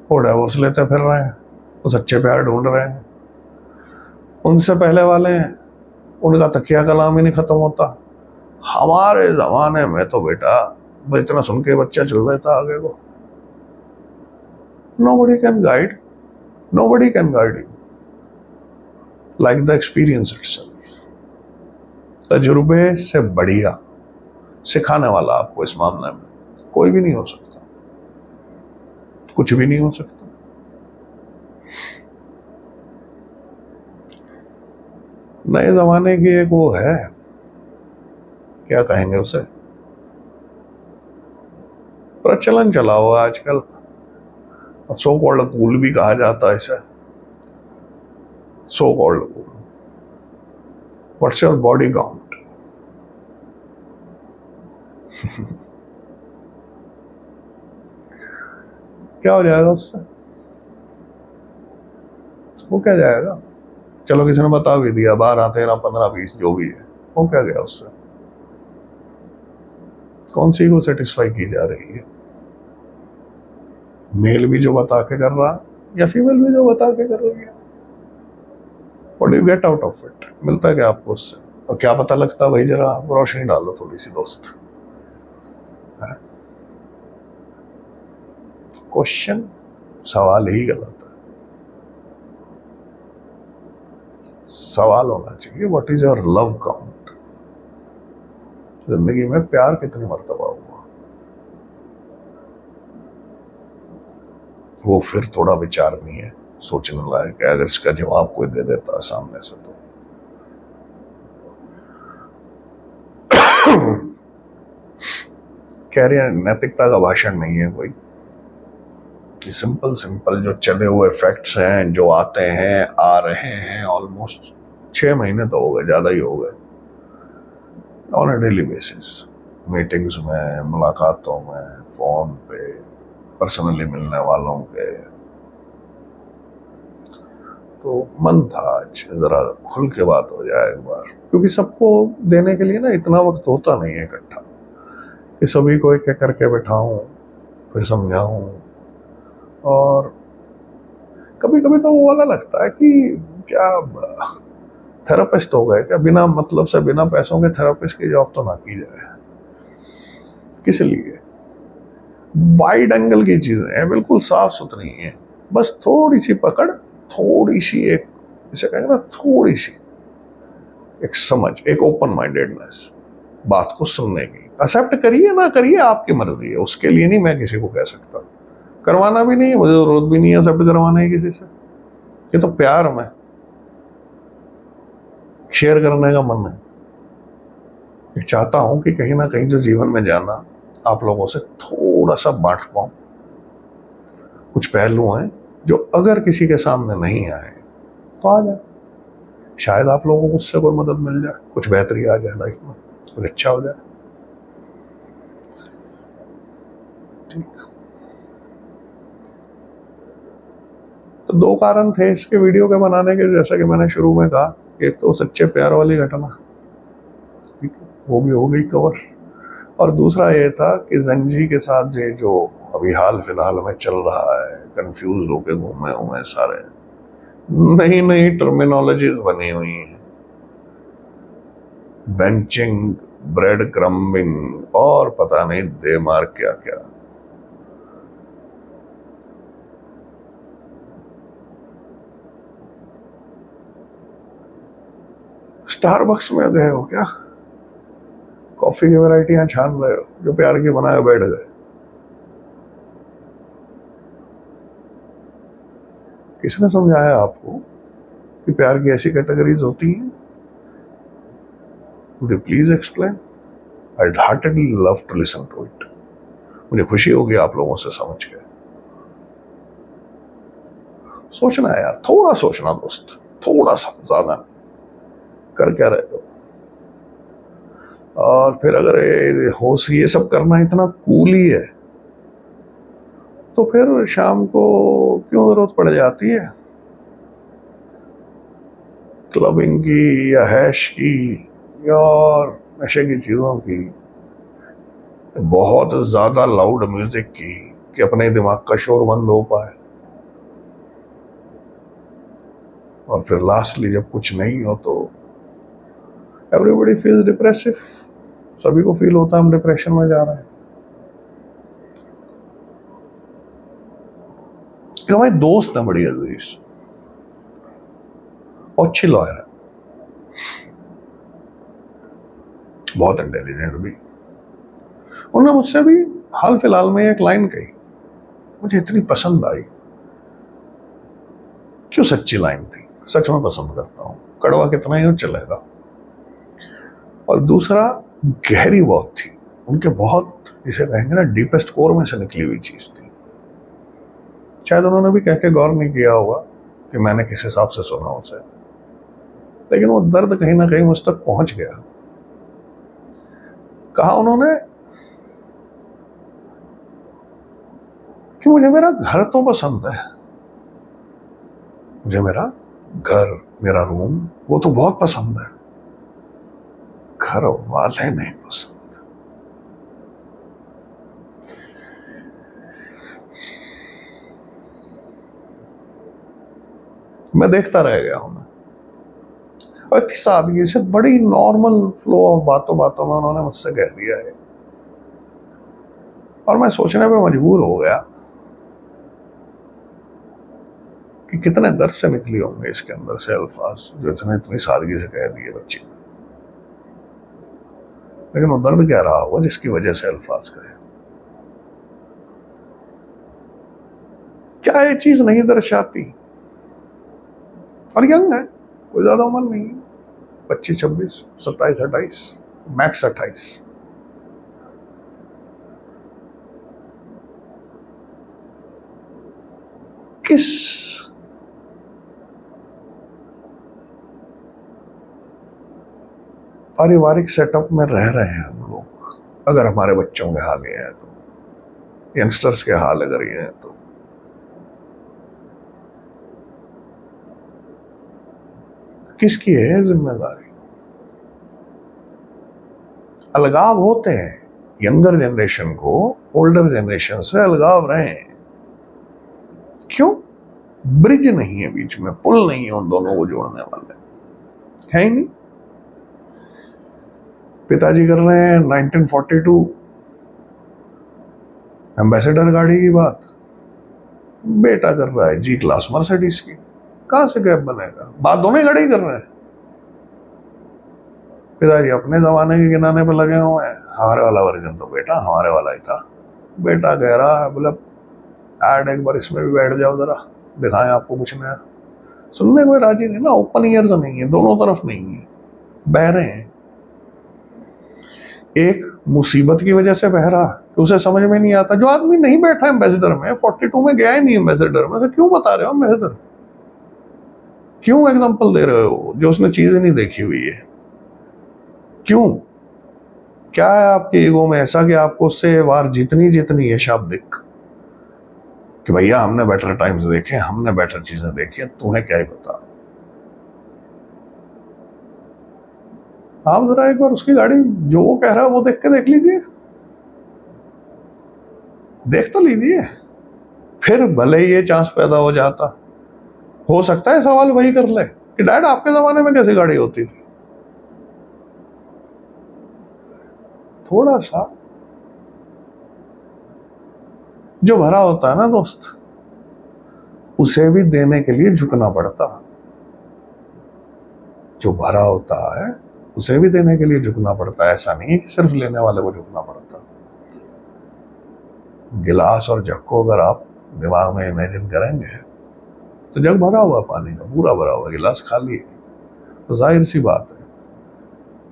वो डिवोर्स लेते फिर रहे हैं, वो सच्चे प्यार ढूंढ रहे हैं। उनसे पहले वाले हैं, उनका तकिया कलाम ही नहीं खत्म होता। हमारे जमाने में तो बेटा इतना सुन के बच्चा चल रहा था आगे को। Nobody can guide, nobody can guide you like the experience itself. तजुर्बे से बढ़िया सिखाने वाला आपको इस मामले में कोई भी नहीं हो सकता, कुछ भी नहीं हो सकता। नए जमाने की एक वो है, क्या कहेंगे उसे, प्रचलन चला हुआ आजकल, सो कॉल्ड कूल भी कहा जाता है इसे। So called cool, what's your body count? क्या हो जाएगा उससे? वो क्या जाएगा? चलो किसी ने बता भी दिया 12, 13, 15, 20 जो भी है, वो क्या गया उससे? कौन सी को सेटिस्फाई की जा रही है? मेल भी जो बता के कर रहा या फीमेल भी जो बता के कर रही है? What do you get out of it? मिलता क्या आपको उससे? और क्या पता लगता भाई, जरा रोशनी डालो थोड़ी सी दोस्त। क्वेश्चन, सवाल ही गलत है। सवाल होना चाहिए what is your love count? जिंदगी में प्यार कितनी मर्तबा हुआ? वो फिर थोड़ा विचार नहीं है, सोचने लायक है, अगर इसका जवाब कोई दे देता है सामने से तो। कह रहे हैं नैतिकता का भाषण नहीं है कोई, सिंपल सिंपल जो चले हुए फैक्ट्स हैं, जो आते हैं आ रहे हैं, ऑलमोस्ट 6 महीने तो हो गए, ज्यादा ही हो गए, on a daily basis, meetings में, मुलाकातों में, फोन पे, पर्सनली मिलने वालों के। तो मन था आज जरा खुल के बात हो जाए एक बार, क्योंकि सबको देने के लिए ना इतना वक्त होता नहीं है इकट्ठा कि सभी को एक एक करके बैठाऊं फिर समझाऊं। और कभी कभी तो वो वाला लगता है कि क्या थेरापिस्ट हो गए क्या, बिना मतलब से, बिना पैसों के थेरापिस्ट की जॉब तो ना की जाए। किस लिए? वाइड एंगल की चीजें हैं, बिल्कुल साफ सुथरी हैं, बस थोड़ी सी पकड़, थोड़ी सी एक, इसे कहेंगे ना, थोड़ी सी एक समझ, एक ओपन माइंडेडनेस, बात को सुनने की। एक्सेप्ट करिए ना करिए आपकी मर्जी है, उसके लिए नहीं मैं किसी को कह सकता, करवाना भी नहीं है, मुझे जरूरत भी नहीं है एक्सेप्ट करवाने की किसी से। ये तो प्यार में शेयर करने का मन है। चाहता हूं कि कहीं ना कहीं जो जीवन में जाना आप लोगों से थोड़ा सा बांट पाऊं। कुछ पहलू हैं जो अगर किसी के सामने नहीं आए तो आ जाए, शायद आप लोगों को उससे कोई मदद मिल जाए, कुछ बेहतरी आ जाए लाइफ में, कुछ अच्छा हो जाए। ठीक, तो 2 कारण थे इसके वीडियो के बनाने के, जैसा कि मैंने शुरू में कहा। एक तो सच्चे प्यार वाली घटना, ठीक है, वो भी हो गई कवर। और दूसरा ये था कि जंजी के साथ ये जो अभी हाल फिलहाल में चल रहा है, कंफ्यूज होके घूमे हुए सारे, नई नई टर्मिनोलॉजीज बनी हुई हैं, बेंचिंग, ब्रेड क्रम्बिंग और पता नहीं दे मार क्या क्या। स्टारबक्स में गए हो क्या? कॉफी की वैरायटियां छान रहे हो जो प्यार की बनाए बैठ गए। किसने समझाया आपको कि प्यार की ऐसी कैटेगरीज होती हैं? Would you please explain? I'd heartedly love to listen to it. मुझे खुशी होगी आप लोगों से समझ के। सोचना है यार, थोड़ा सोचना दोस्त, थोड़ा सा, ज्यादा कर क्या रहे हो। और फिर अगर ये सब करना इतना कूल ही है तो फिर शाम को क्यों जरूरत पड़ जाती है क्लबिंग की या हैश की या और नशे की चीजों की, बहुत ज्यादा लाउड म्यूजिक की कि अपने दिमाग का शोर बंद हो पाए। और फिर लास्टली जब कुछ नहीं हो तो एवरीबॉडी फील्स डिप्रेसिव, सभी को फील होता है हम डिप्रेशन में जा रहे हैं। हमारे दोस्त है बड़ी अजीज और अच्छी लॉयर है, बहुत इंटेलिजेंट भी। उन्होंने मुझसे भी हाल फिलहाल में एक लाइन कही, मुझे इतनी पसंद आई। क्यों सच्ची लाइन थी, सच में पसंद करता हूं, कड़वा कितना ही हो चलेगा। और दूसरा गहरी बहुत थी, उनके बहुत जिसे कहेंगे ना डीपेस्ट कोर में से निकली हुई चीज थी। शायद उन्होंने भी कह के गौर नहीं किया होगा कि मैंने किस हिसाब से सुना उसे, लेकिन वो दर्द कहीं ना कहीं मुझ तक पहुंच गया। कहा उन्होंने कि मुझे मेरा घर तो पसंद है, मुझे मेरा घर, मेरा रूम वो तो बहुत पसंद है, घर वाले नहीं पसंद। मैं देखता रह गया हूं। और इतनी सादगी से बड़ी नॉर्मल फ्लो ऑफ बातों बातों में उन्होंने मुझसे कह दिया है और मैं सोचने पे मजबूर हो गया कि कितने दर्द से निकली होंगे इसके अंदर से अल्फाज जो इतनी सादगी से कह दिए बच्चे। लेकिन वो दर्द कह रहा होगा जिसकी वजह से अल्फाज कहे। क्या ये चीज नहीं दर्शाती? और यंग है, कोई ज्यादा उम्र नहीं है, 25, 26, 27, 28, मैक्स 28। किस पारिवारिक सेटअप में रह रहे हैं हम लोग? अगर हमारे बच्चों के हाल ये है तो, यंगस्टर्स के हाल अगर ये है तो, किसकी है जिम्मेदारी? अलगाव होते हैं, यंगर जनरेशन को ओल्डर जनरेशन से अलगाव रहे हैं। क्यों? ब्रिज नहीं है बीच में, पुल नहीं है उन दोनों को जोड़ने वाले, है ही नहीं। पिताजी कर रहे हैं 1942 एम्बेसडर गाड़ी की बात, बेटा कर रहा है जी क्लास मर्सिडीज की। कहां से गैप बनेगा? बात दोनों गाड़ी कर रहे हैं। पिताजी अपने जमाने के गिनाने पे लगे हुए हैं, हमारे वाला वर्जन तो बेटा हमारे वाला ही था। बेटा कह रहा है बोला ऐड एक बार इसमें भी बैठ जाओ जरा, दिखाएं आपको कुछ नया। सुनने कोई राजी नहीं ना, ओपन ईयर्स नहीं है, दोनों तरफ नहीं है, बह रहे हैं। एक मुसीबत की वजह से बह रहा कि उसे समझ में नहीं आता। जो आदमी नहीं बैठा एम्बेसडर में, 42 में गया ही नहीं एम्बेसडर में, तो क्यों बता रहे हो एम्बेसडर? क्यों एग्जांपल दे रहे हो जो उसने चीजें नहीं देखी हुई है? क्यों? क्या है आपके ईगो में ऐसा कि आपको उससे वार जितनी है शाब्दिक कि भैया हमने बेटर टाइम्स देखे, हमने बेटर चीजें देखी, तुम्हें क्या ही पता। आप जरा एक बार उसकी गाड़ी जो वो कह रहा है वो देख के देख लीजिए, देख तो लीजिए, फिर भले ही ये चांस पैदा हो जाता, हो सकता है सवाल वही कर ले कि डैड आपके जमाने में कैसी गाड़ी होती थी। थोड़ा सा जो भरा होता है ना दोस्त, उसे भी देने के लिए झुकना पड़ता। जो भरा होता है उसे भी देने के लिए झुकना पड़ता है। ऐसा नहीं है कि सिर्फ लेने वाले को झुकना पड़ता। गिलास और जग को अगर आप दिमाग में इमेजिन करेंगे तो जग भरा हुआ पानी का, पूरा भरा हुआ, गिलास खाली है। तो जाहिर सी बात है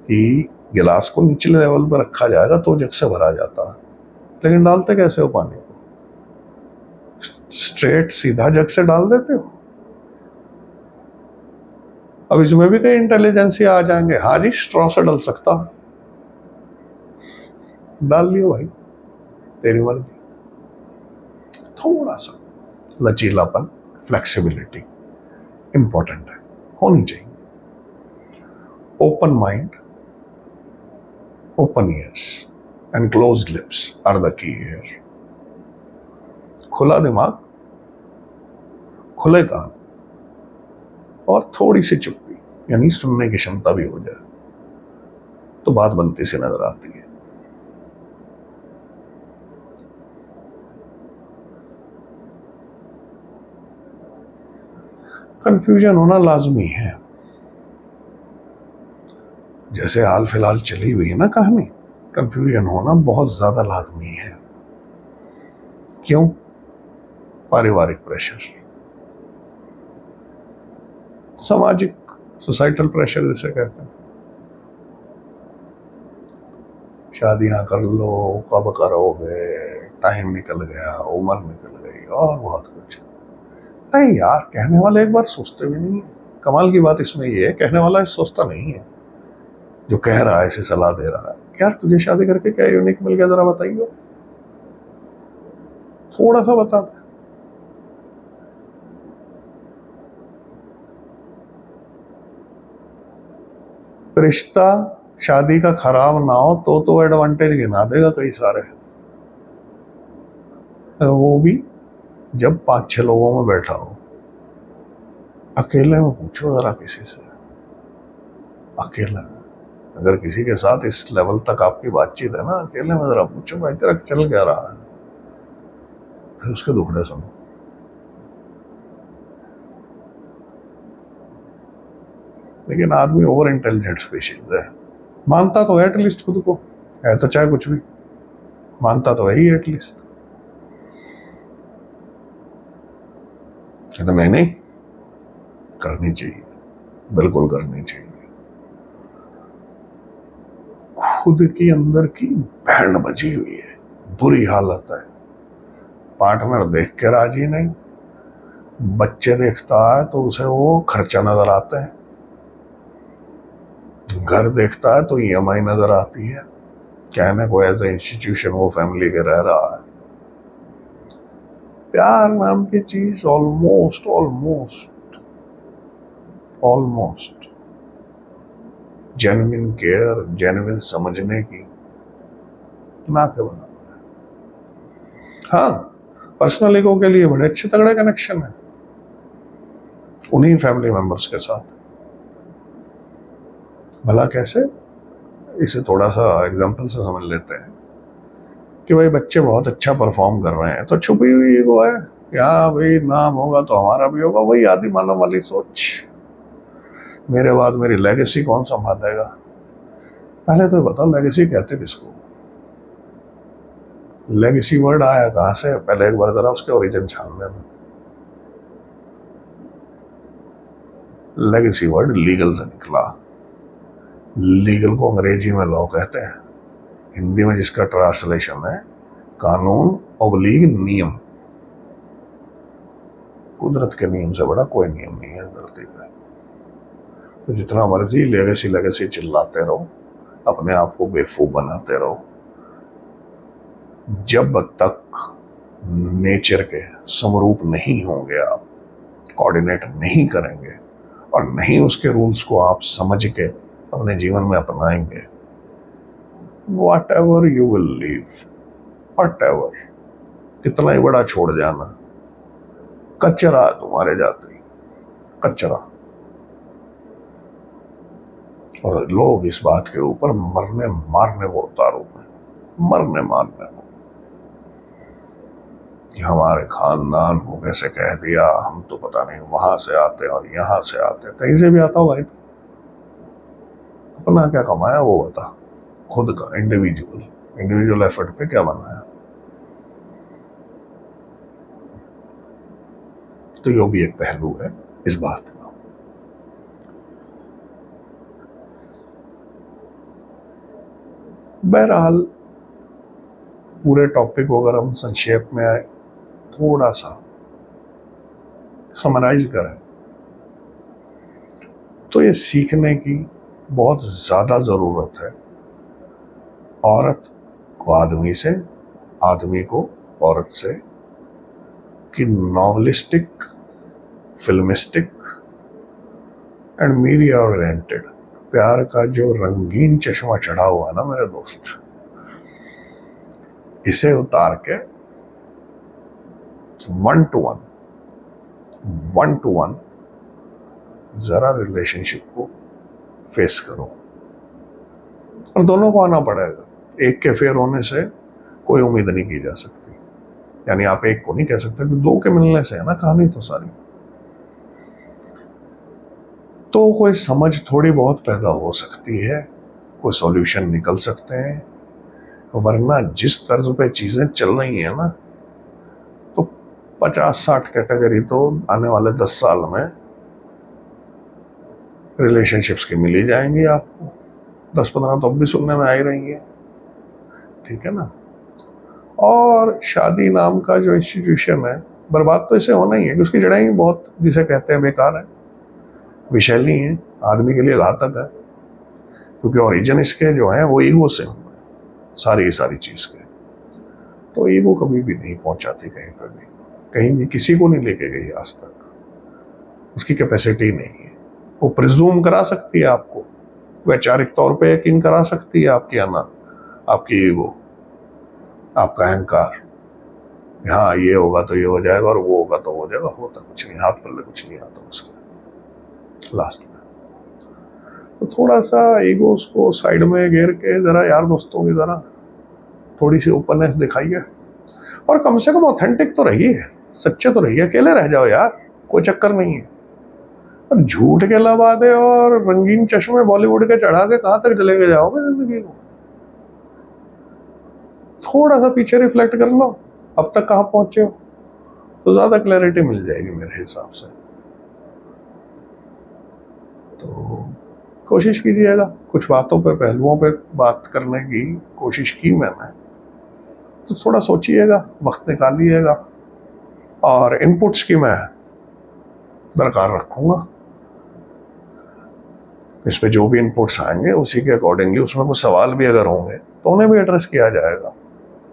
कि गिलास को निचले लेवल पर रखा जाएगा तो जग से भरा जाता है। लेकिन डालते कैसे हो पानी को? स्ट्रेट सीधा जग से डाल देते हो। अब इसमें भी कई इंटेलिजेंसी आ जाएंगे। हाँ जी, स्ट्रॉ से डल सकता है, डाल लियो भाई, तेरी मर्जी। थोड़ा सा लचीलापन, फ्लेक्सिबिलिटी इंपॉर्टेंट है, होनी चाहिए। Open mind, open ears and closed lips are the key here. खुला दिमाग, खुले कान और थोड़ी सी चुप्पी, यानी सुनने की क्षमता भी हो जाए तो बात बनती सी नजर आती है। कंफ्यूजन होना लाजमी है। जैसे हाल फिलहाल चली हुई है ना कहानी, कंफ्यूजन होना बहुत ज्यादा लाजमी है। क्यों? पारिवारिक प्रेशर, सामाजिक, सोसाइटल प्रेशर जिसे कहते हैं। शादियां कर लो, कब करोगे, टाइम निकल गया, उम्र निकल गई और बहुत कुछ। नहीं यार, कहने वाले एक बार सोचते भी नहीं है। कमाल की बात इसमें ये है, कहने वाला सोचता नहीं है। जो कह रहा है, इसे सलाह दे रहा है, यार तुझे शादी करके क्या यूनिक मिल गया, जरा बताइए, थोड़ा सा बता दे। रिश्ता शादी का खराब ना हो तो एडवांटेज गिना देगा कई सारे। वो भी जब 5-6 लोगों में बैठा हो। अकेले में पूछो जरा किसी से, अकेले में अगर किसी के साथ इस लेवल तक आपकी बातचीत है ना, अकेले में जरा पूछो भाई तेरा चल क्या रहा है, फिर उसके दुखड़े सुनो। लेकिन आदमी ओवर इंटेलिजेंट स्पीशीज है। मानता तो है एटलीस्ट खुद को, है तो चाहे कुछ भी, मानता तो है ही एटलीस्ट। तो नहीं, करनी चाहिए, बिल्कुल करनी चाहिए। खुद की अंदर की बैंड बजी हुई है, बुरी हालत है। पार्टनर देख के राजी नहीं, बच्चे देखता है तो उसे वो खर्चा नजर आता है, घर देखता है तो ईएमआई नजर आती है। कहने को एज ए इंस्टीट्यूशन वो फैमिली के रह रहा है। प्यार नाम की चीज ऑलमोस्ट जेन्युइन केयर, जेन्युइन समझने की ना के बना। हाँ, पर्सनल ईगो के लिए बड़े अच्छे तगड़े कनेक्शन है उन्हीं फैमिली मेंबर्स के साथ। भला कैसे? इसे थोड़ा सा एग्जांपल से समझ लेते हैं कि भाई बच्चे बहुत अच्छा परफॉर्म कर रहे हैं तो छुपी हुई ईगो है, या भाई नाम होगा तो हमारा भी होगा। वही आदि मानव वाली सोच, मेरे बाद मेरी लेगेसी कौन संभालेगा। पहले तो बताओ लेगेसी कहते किसको? लेगेसी वर्ड आया कहां से? पहले एक बार जरा उसके ओरिजिन छान लेना। लेगेसी वर्ड लीगल से निकला। लीगल को अंग्रेजी में लॉ कहते हैं, हिंदी में जिसका ट्रांसलेशन है कानून ऑब्लिग नियम। कुदरत के नियम से बड़ा कोई नियम नहीं है धरती पे। तो जितना मर्जी लेगेसी चिल्लाते रहो, अपने आप को बेवकूफ बनाते रहो, जब तक नेचर के समरूप नहीं होंगे, आप कोऑर्डिनेट नहीं करेंगे और नहीं उसके रूल्स को आप समझ के अपने जीवन में अपनाएंगे, whatever you will live, whatever, कितना ही बड़ा छोड़ जाना, कचरा तुम्हारे जाते ही, कचरा। और लोग इस बात के ऊपर मरने मारने को उतारू हैं। मरने मारने को कि हमारे खानदान को कैसे कह दिया, हम तो पता नहीं वहां से आते और यहाँ से आते। कहीं से भी आता हो भाई, तो अपना क्या कमाया वो बता, खुद का इंडिविजुअल एफर्ट पे क्या बनाया। तो ये भी एक पहलू है इस बात का। बहरहाल पूरे टॉपिक को अगर हम संक्षेप में थोड़ा सा समराइज करें तो ये सीखने की बहुत ज़्यादा ज़रूरत है, औरत को आदमी से, आदमी को औरत से, कि नॉवलिस्टिक, फिल्मिस्टिक एंड मीडिया ओरिएंटेड प्यार का जो रंगीन चश्मा चढ़ा हुआ ना मेरे दोस्त, इसे उतार के वन टू वन जरा रिलेशनशिप को फेस करो। और दोनों को आना पड़ेगा, एक के फेयर होने से कोई उम्मीद नहीं की जा सकती। यानी आप एक को नहीं कह सकते कि दो के मिलने से है ना कहानी तो सारी। तो कोई समझ थोड़ी बहुत पैदा हो सकती है, कोई सॉल्यूशन निकल सकते हैं, वरना जिस तर्ज पे चीजें चल रही हैं ना, तो 50-60 कैटेगरी तो आने वाले 10 साल में रिलेशनशिप्स की मिल ही जाएंगी आपको। 10-15 तो अब भी सुनने में आ ही रही है, ठीक है ना। और शादी नाम का जो इंस्टीट्यूशन है, बर्बाद तो इसे होना ही है कि उसकी जड़ें ही बहुत, जिसे कहते हैं, बेकार है, विषैली है, आदमी के लिए घातक है, क्योंकि ओरिजिन इसके जो है वो ईगो से हुए हैं, सारी की सारी चीज के। तो ईगो कभी भी नहीं पहुंचाती कहीं पर भी, कहीं भी किसी को नहीं लेके गई आज तक, उसकी कैपेसिटी नहीं है। वो प्रिज्यूम करा सकती है आपको, वैचारिक तौर पे यकीन करा सकती है आपकी आना, आपकी ईगो, आपका अहंकार, हाँ ये होगा तो ये हो जाएगा और वो होगा तो वो हो जाएगा। होता कुछ नहीं, हाथ पल्ले कुछ नहीं आता उसका लास्ट में। तो थोड़ा सा ईगोस को साइड में घेर के जरा यार दोस्तों की जरा थोड़ी सी ओपननेस दिखाइए, और कम से कम ऑथेंटिक तो रहिए, सच्चे तो रहिए। अकेले रह जाओ यार, कोई चक्कर नहीं है। और झूठ के लबादे और रंगीन चश्मे बॉलीवुड के चढ़ा के कहां तक चले जाओगे जिंदगी को। थोड़ा सा पीछे रिफ्लेक्ट कर लो, अब तक कहां पहुंचे हो, तो ज्यादा क्लैरिटी मिल जाएगी मेरे हिसाब से। तो कोशिश कीजिएगा, कुछ बातों पे, पहलुओं पे बात करने की कोशिश की मैंने, तो थोड़ा सोचिएगा, वक्त निकालिएगा, और इनपुट्स की मैं दरकार रखूंगा। इस पे जो भी इनपुट्स आएंगे उसी के अकॉर्डिंगली, उसमें कुछ सवाल भी अगर होंगे तो उन्हें भी एड्रेस किया जाएगा,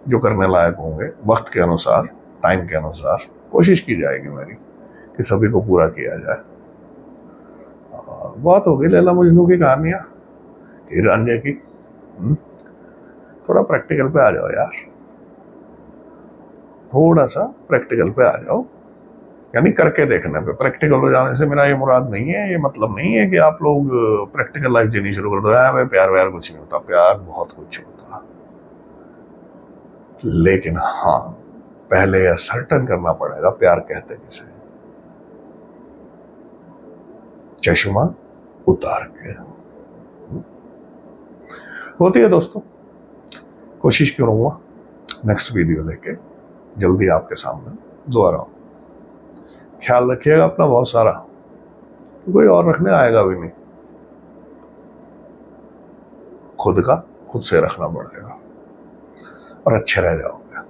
जो करने लायक होंगे वक्त के अनुसार, टाइम के अनुसार कोशिश की जाएगी मेरी कि सभी को पूरा किया जाए। बात होगी लैला मजनू की कहानियां, हीर रांझे की। थोड़ा प्रैक्टिकल पे आ जाओ यार, थोड़ा सा प्रैक्टिकल पे आ जाओ, यानी करके देखने पे। प्रैक्टिकल हो जाने से मेरा ये मुराद नहीं है, ये मतलब नहीं है कि आप लोग प्रैक्टिकल लाइफ जीनी शुरू कर दो। भाई प्यार व्यार कुछ नहीं होता, प्यार बहुत कुछ होता, लेकिन हाँ पहले यह सर्टन करना पड़ेगा प्यार कहते किसे, चश्मा उतार के। होती है दोस्तों, कोशिश करूंगा नेक्स्ट वीडियो लेके जल्दी आपके सामने दोबारा। ख्याल रखिएगा अपना बहुत सारा, कोई और रखने आएगा भी नहीं, खुद का खुद से रखना पड़ेगा, और अच्छे रह जाओगे।